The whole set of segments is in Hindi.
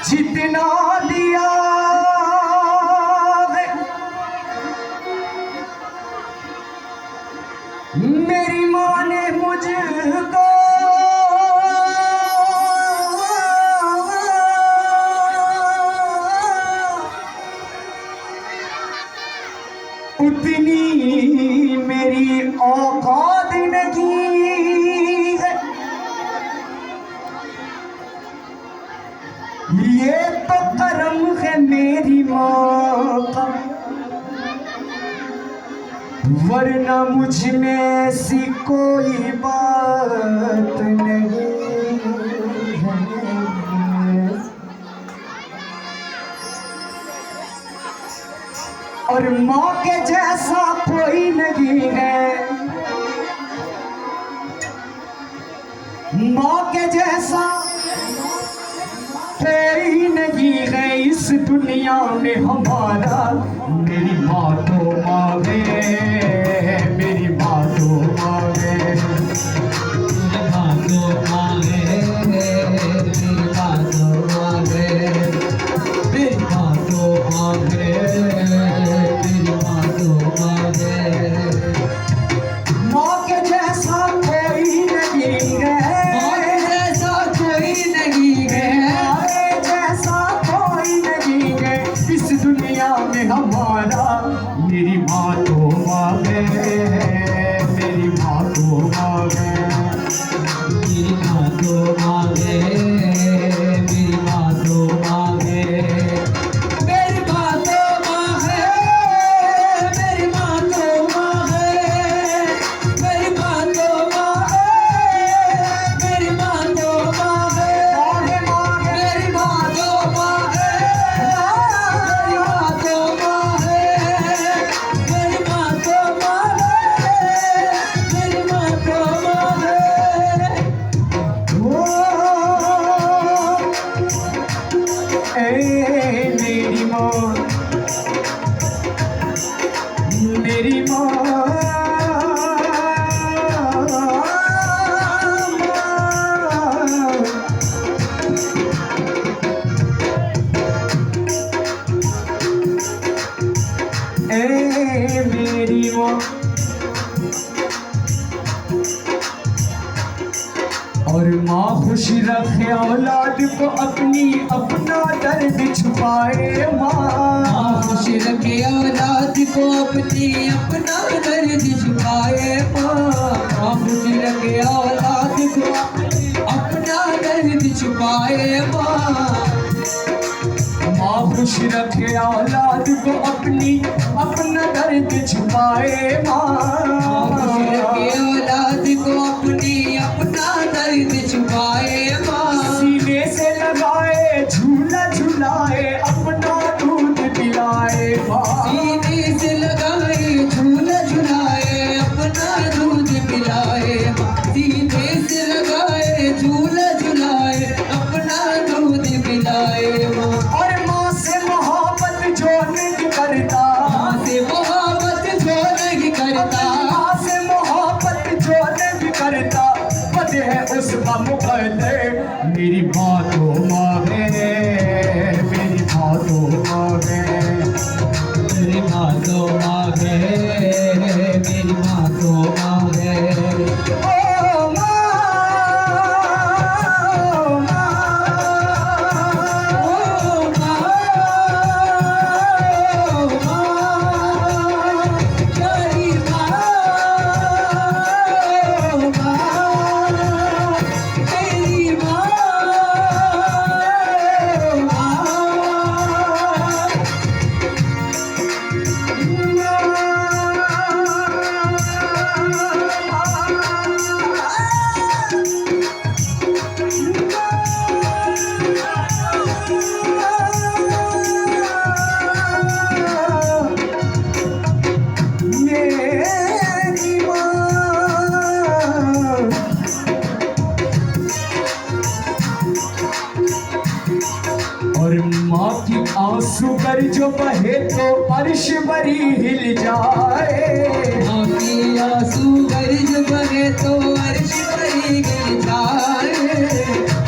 जितना दिया मेरी माँ ने मुझको, उतनी मेरी औकात नहीं है। ये तो करम है मेरी माँ का, वरना मुझ में ऐसी कोई बात नहीं है। और माँ के जैसा कोई नहीं है, माँ के जैसा कोई नहीं है इस दुनिया में हमारा। मेरी माँ तो माँ है, मेरी माँ तो माँ है, मेरी माँ तो माँ है, मेरी माँ तो माँ है, मेरी माँ तो माँ है, मेरी माँ तो माँ है। माँ के जैसा कोई नहीं है, माँ के जैसा कोई नहीं है, इस दुनिया में हमारा। मेरी माँ तो माँ है, मेरी माँ तो माँ है, मेरी माँ तो माँ है, मेरी माँ तो माँ है, मेरी माँ तो माँ है, मेरी माँ तो माँ है, मेरी माँ तो माँ है, मेरी माँ तो माँ है, मेरी माँ तो माँ है, मेरी माँ, मेरी माँ, मेरी माँ। और माँ खुश रखे औलाद को अपनी, अपना दर्द छुपाए माँ। खुश रखे औलाद को अपनी, अपना दर्द छुपाए माँ। खुश रखे औलाद को अपना दर्द छुपाए माँ। माँ खुश रखे औलाद को अपनी, अपना दर्द छुपाए माँ। खुश रखे औलाद को अपनी, अपना दर्द छुपाए माँ। सीने से लगाए झूला झुलाए, अपना दूध पिलाए माँ। सीने से लगाए झूला झुलाए, अपना दूध पिलाए माँ। सीने से लगाए झूला झुलाए, अपना दूध पिलाए माँ। और माँ से मोहब्बत जो नहीं करता, माँ से मोहब्बत जो नहीं करता, माँ से मोहब्बत जो नहीं करता, पद है उसका मुकद्दर। मेरी माँ तो माँ है, मेरी माँ तो माँ है, मेरी माँ तो माँ है, मेरी माँ तो माँ है। ओ माँ, ओ माँ, तेरी माँ, तेरी माँ, और माँ की आंसू कर जो बहे तो अर्श बरी हिल जाए। माँ की आंसू गर्ज बहे तो अर्श बरी गिर जाए।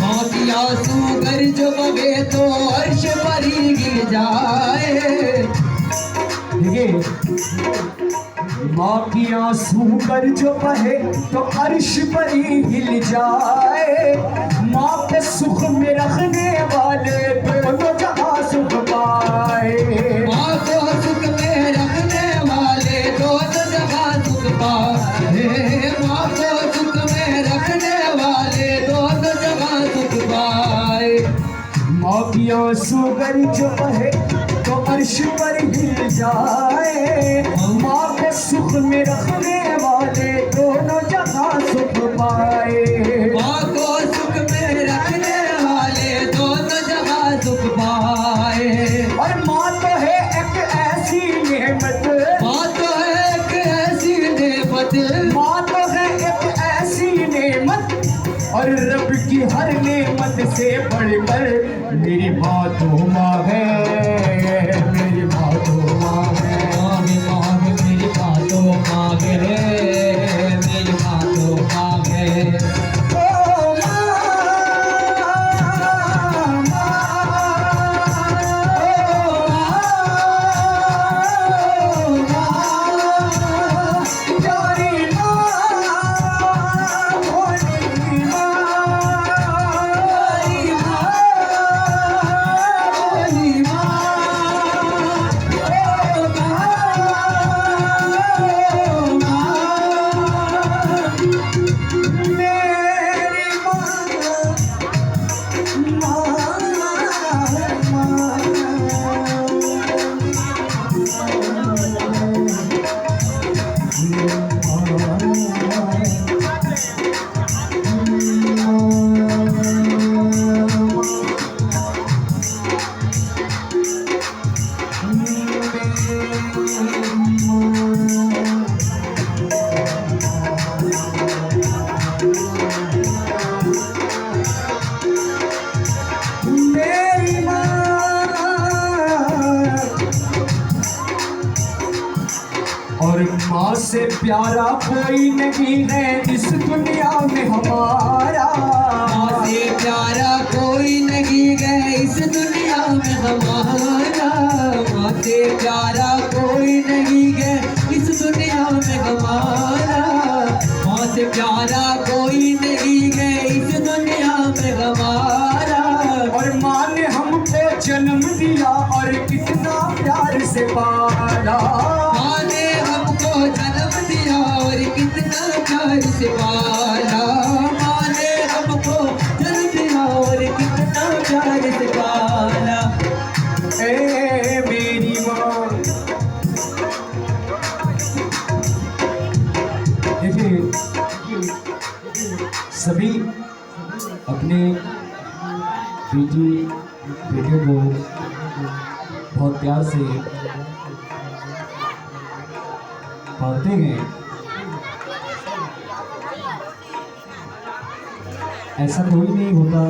माँ की आंसू गर्ज बहे तो अर्श बरी गिर जाए। देखिए, माँ की आंसू कर जो बहे तो अर्श बरी हिल जाए। माँ के सुख में रखने वाले दोनों जहां सुख पाए। माँ को सुख में रखने वाले दोनों जगह सुख पाए। माँ को सुख में रखने वाले दोनों जगह सुख पाए। माँ की आंसू कर जो बहे तो अर्श पर हिल जाए। माँ के सुख में रखने वाले दोनों जहां सुख पाए। माँ को सुख में रखने वाले दोनों जगह सुख पाए। और माँ तो है एक ऐसी नेमत, माँ तो है एक ऐसी नेमत, माँ तो है एक ऐसी नेमत, और रब की हर नेमत से बढ़कर मेरी माँ तो माँ है। मेरी माँ तो माँ है। माँगे माँगे मेरी माँ तो माँगे, मेरी माँ तो माँगे। ओ माँ, प्यारी माँ, भोली माँ, भोली माँ, मेरी माँ। और माँ से प्यारा कोई नहीं है इस दुनिया में हमारा। माँ से प्यारा कोई नहीं है इस दुनिया में हमारा। माँ से प्यारा कोई नहीं है इस दुनिया में हमारा। माँ से प्यारा कोई नहीं है इस दुनिया में हमारा। और माँ ने हमको जन्म दिया और कितना प्यार से पाला। माँ ने हमको जन्म दिया और कितना प्यार से पाला। माँ ने हमको जन्म दिया और कितना प्यार से पाला। ए मेरी माँ। देखिए, सभी अपने बेटे को बहुत प्यार से पालते हैं। ऐसा कोई नहीं होता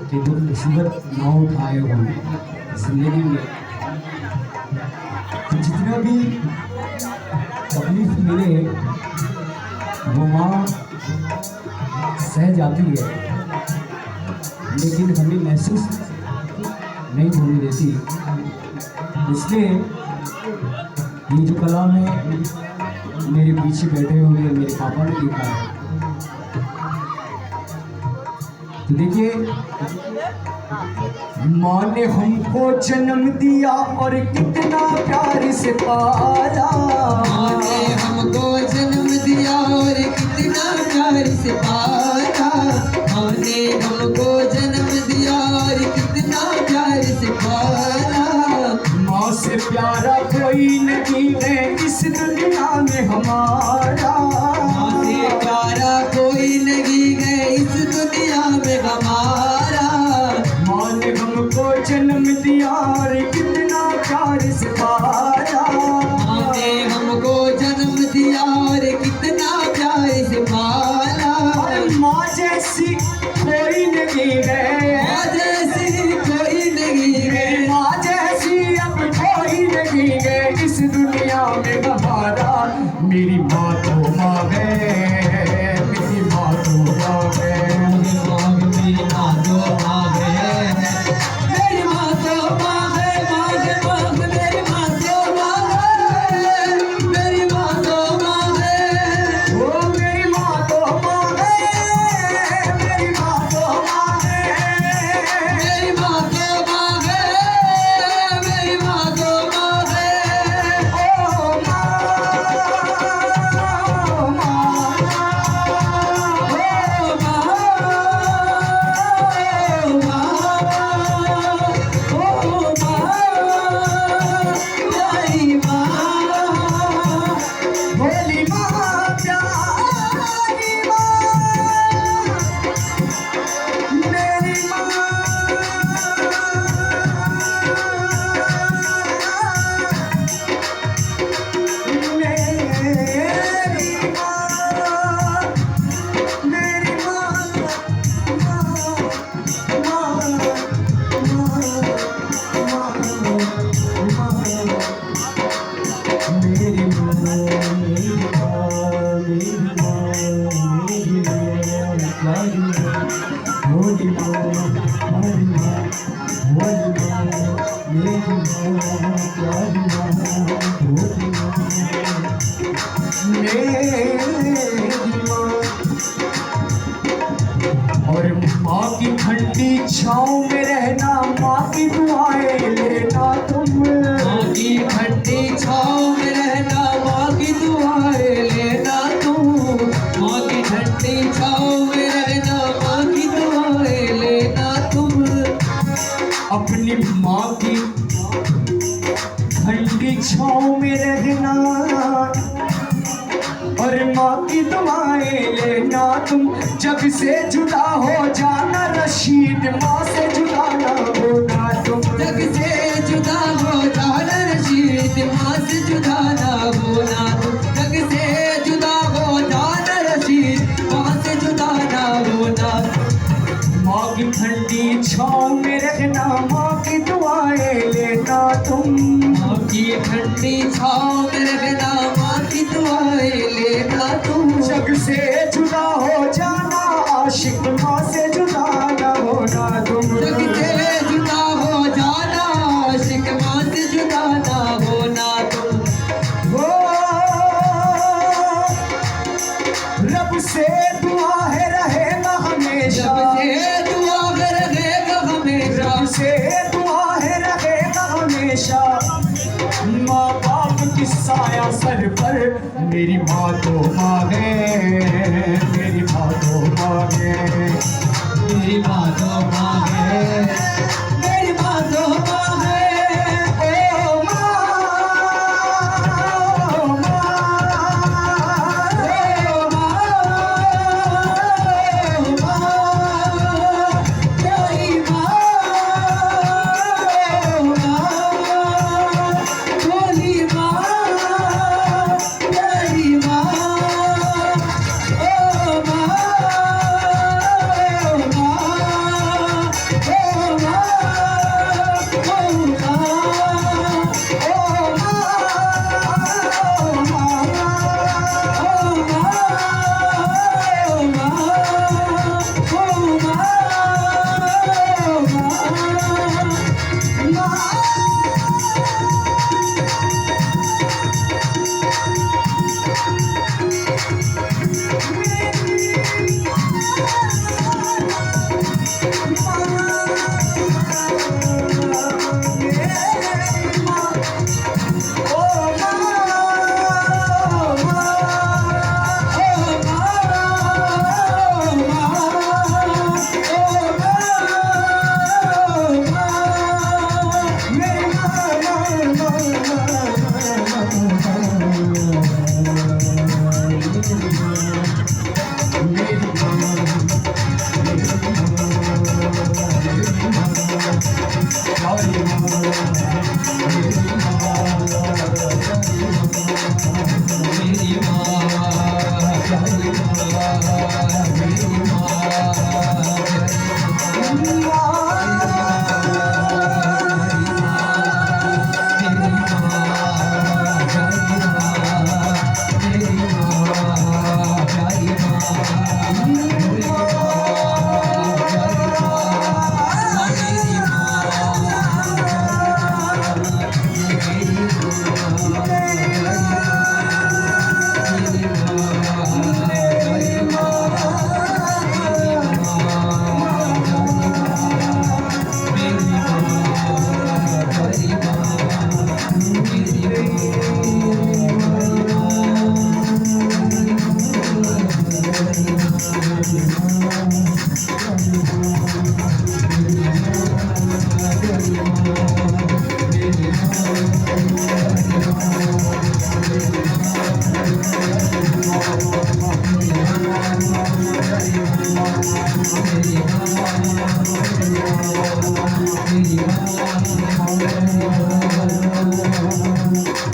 कि दुख मुसीबत ना उठाए हो जिंदगी में। तो जितना भी तकलीफ मिले वो माँ सह जाती है, लेकिन हमें महसूस नहीं होने देती। इसलिए ये जो कलाम है मेरे पीछे बैठे हुए मेरे पापा ने लिखा है। तो देखिए, माँ ने हमको जन्म दिया और कितना प्यार से पाला। माँ ने हमको जन्म दिया और कितना प्यार से पाला। माँ ने हमको जन्म दिया और कितना प्यार से पाला। माँ से प्यारा कोई नहीं है इस दुनिया में हमारा। माँ से प्यारा कोई नहीं है इस दुनिया में हमारा। माँ ने हमको जन्म दिया और कितना प्यार से पाला। माँ ने हमको जन्म दिया और कितना प्यार से पाला। और माँ जैसी कोई नहीं है। माँ जैसी कोई की ठंडी छाँव में रहना, माँ की दुआएं लेना तुम। माँ की ठंडी छाँव में रहना, माँ की दुआएं लेना तुम। माँ की ठंडी छाँव में रहना, माँ की दुआएं लेना तुम। अपनी माँ की ठंडी छाँव में रहना और माँ की दुआएं लेना तुम। जग से जुदा हो जाना रशीद, माँ से जुदा ना होना तुम। जग से जुदा हो जाना रशीद, माँ से जुदा ना होना तुम। जग से जुदा हो जाना रशीद, माँ से जुदा ना होना। माँ की ठंडी छाँव में रहना, माँ की दुआएं लेना तुम। माँ की ठंडी छाँव में रहना, माँ की दुआएं लेना तुम। जग से जुदा हो जाना आशिक, माँ से जुदा ना होना तुम। जग से जुदा हो जाना आशिक, माँ से जुदा ना होना तुम। वो रब से दुआ है रहेगा हमेशा, जब से दुआ रहेगा हमेशा। रब से दुआ है रहेगा हमेशा। माँ बाप की साया सर पर, मेरी माँ तो माँ है, मेरी माँ तो माँ है। मेरी माँ तो माँ है, मेरी माँ तो माँ है। ओ माँ, ओ माँ, ओ माँ, ओ माँ, तेरी माँ, ओ माँ, भोली माँ, तेरी माँ, ओ माँ, ओ माँ,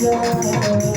Yeah.